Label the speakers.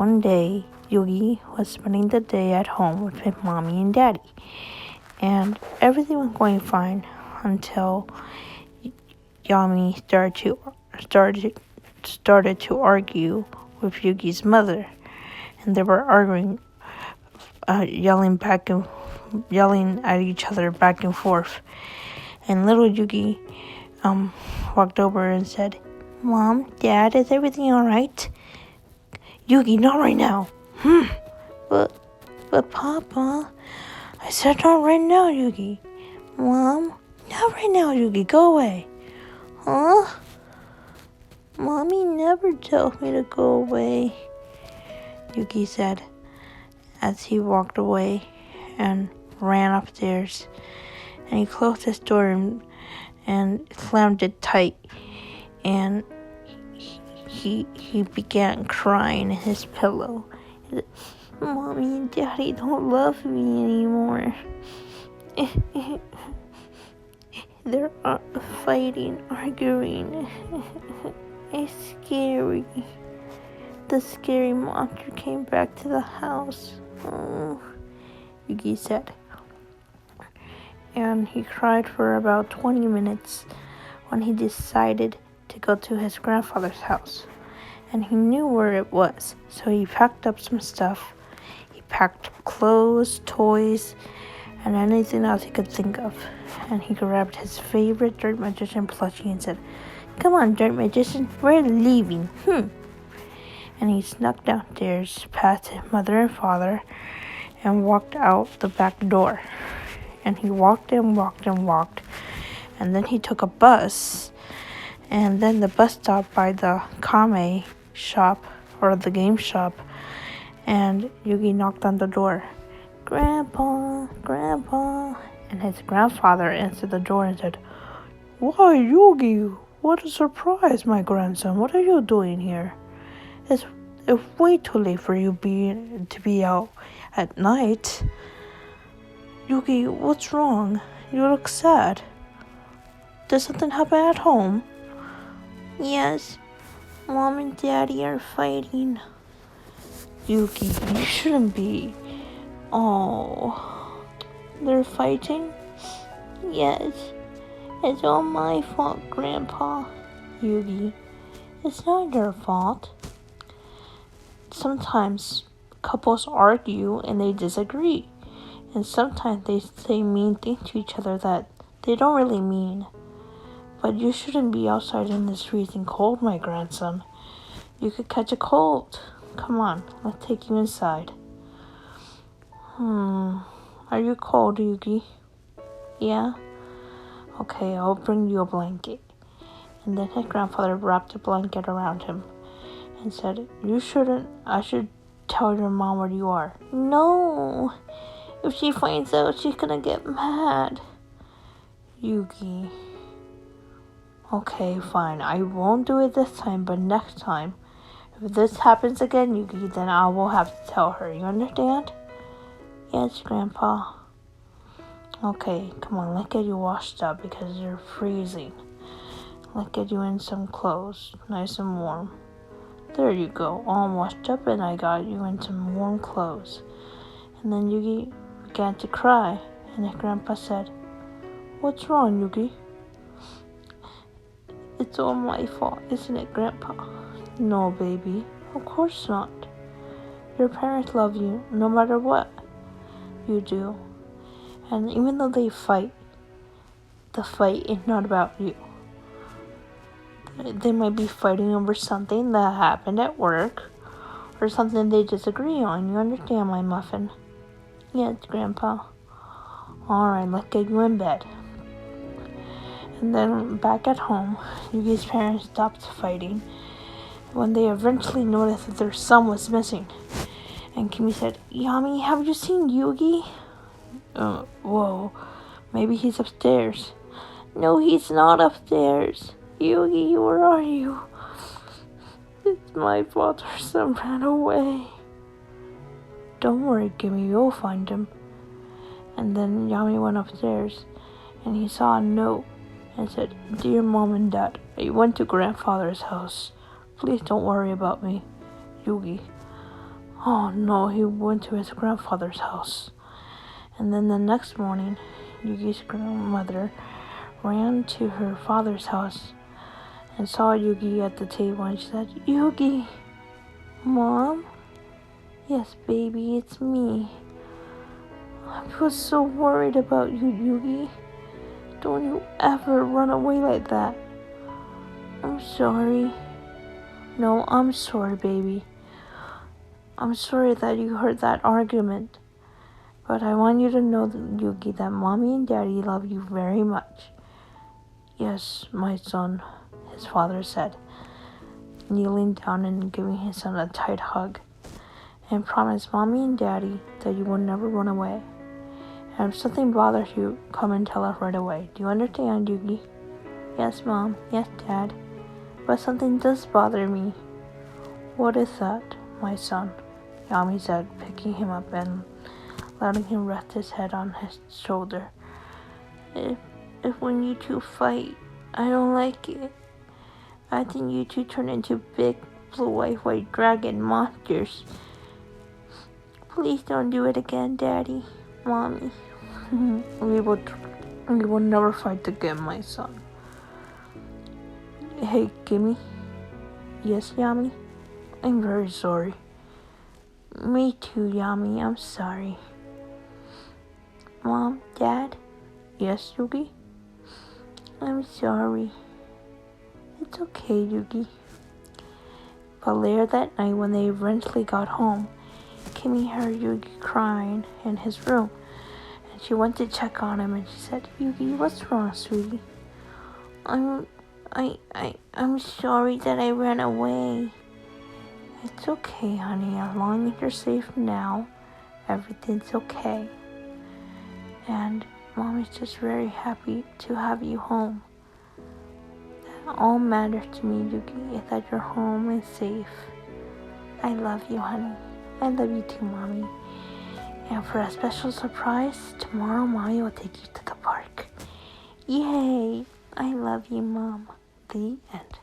Speaker 1: one day, Yugi was spending the day at home with his mommy and daddy, and everything was going fine until Yami started to argue with Yugi's mother, and they were arguing, yelling at each other back and forth. And little Yugi walked over and said, "Mom, Dad, is everything all right?" "Yugi, not right now." But Papa, I said not right now, Yugi. "Mom, not right now, Yugi, go away." "Huh? Mommy never tells me to go away," Yugi said as he walked away and ran upstairs. And he closed his door and slammed it tight. And he began crying in his pillow. He said, "Mommy and Daddy don't love me anymore. They're fighting, arguing. It's scary. The scary monster came back to the house." "Oh," Yugi said. And he cried for about 20 minutes when he decided to go to his grandfather's house. And he knew where it was, so he packed up some stuff. He packed clothes, toys, and anything else he could think of. And he grabbed his favorite Dirt Magician plushie and said, "Come on, Dirt Magician, we're leaving." And he snuck downstairs past his mother and father and walked out the back door. And he walked and walked and walked. And then he took a bus. And then the bus stopped by the Kame shop, or the game shop. And Yugi knocked on the door. "Grandpa, Grandpa." And his grandfather answered the door and said, "Why, Yugi, what a surprise, my grandson. What are you doing here? It's way too late for you to be out at night. Yugi, what's wrong? You look sad. Did something happen at home?" "Yes, Mom and Daddy are fighting." "Yugi, you shouldn't be. Oh, they're fighting?" "Yes, it's all my fault, Grandpa." "Yugi, it's not your fault. Sometimes couples argue and they disagree. And sometimes they say mean things to each other that they don't really mean. But you shouldn't be outside in this freezing cold, my grandson. You could catch a cold. Come on, let's take you inside." Are you cold, Yugi?" "Yeah." "Okay, I'll bring you a blanket." And then his grandfather wrapped a blanket around him and said, I should tell your mom where you are." "No. If she finds out, she's gonna get mad." "Yugi." "Okay, fine. I won't do it this time, but next time. If this happens again, Yugi, then I will have to tell her. You understand?" "Yes, Grandpa." "Okay, come on. Let's get you washed up because you're freezing. Let's get you in some clothes, nice and warm. There you go. All washed up, and I got you in some warm clothes." And then Yugi began to cry, and his grandpa said, "What's wrong, Yugi?" "It's all my fault, isn't it, Grandpa?" "No, baby, of course not. Your parents love you no matter what you do. And even though they fight, the fight is not about you. They might be fighting over something that happened at work or something they disagree on. You understand, my muffin?" "Yes, Grandpa." "Alright, let's get you in bed." And then back at home, Yugi's parents stopped fighting when they eventually noticed that their son was missing. And Kimi said, "Yami, have you seen Yugi?" Whoa, maybe he's upstairs." "No, he's not upstairs. Yugi, where are you?" "It's my fault our son ran away." "Don't worry, Kimi, you'll find him." And then Yami went upstairs and he saw a note and said, "Dear Mom and Dad, I went to grandfather's house. Please don't worry about me. Yugi." Oh no, he went to his grandfather's house. And then the next morning, Yugi's grandmother ran to her father's house and saw Yugi at the table, and she said, "Yugi!" "Mom?" "Yes, baby, it's me. I was so worried about you, Yugi. Don't you ever run away like that." "I'm sorry." "No, I'm sorry, baby. I'm sorry that you heard that argument. But I want you to know, Yugi, that Mommy and Daddy love you very much." "Yes, my son," his father said, kneeling down and giving his son a tight hug. "And promise Mommy and Daddy that you will never run away. And if something bothers you, come and tell us right away. Do you understand, Yugi?" "Yes, Mom. Yes, Dad. But something does bother me." "What is that, my son?" Yami said, picking him up and letting him rest his head on his shoulder. If when you two fight, I don't like it. I think you two turn into big blue white dragon monsters. Please don't do it again, Daddy, Mommy." We will never fight again, my son." "Hey, Gimme." "Yes, Yami?" "I'm very sorry." "Me too, Yami. I'm sorry." "Mom, Dad?" "Yes, Yugi?" "I'm sorry." "It's okay, Yugi." But later that night, when they eventually got home, Kimmy heard Yugi crying in his room, and she went to check on him, and she said, "Yugi, what's wrong, sweetie?" I'm sorry that I ran away." "It's okay, honey. As long as you're safe now, everything's okay. And Mommy's just very happy to have you home. That all matters to me, Yugi, is that you're home and safe. I love you, honey. I love you too, Mommy. And for a special surprise, tomorrow Mommy will take you to the park. Yay! I love you, Mom." The end.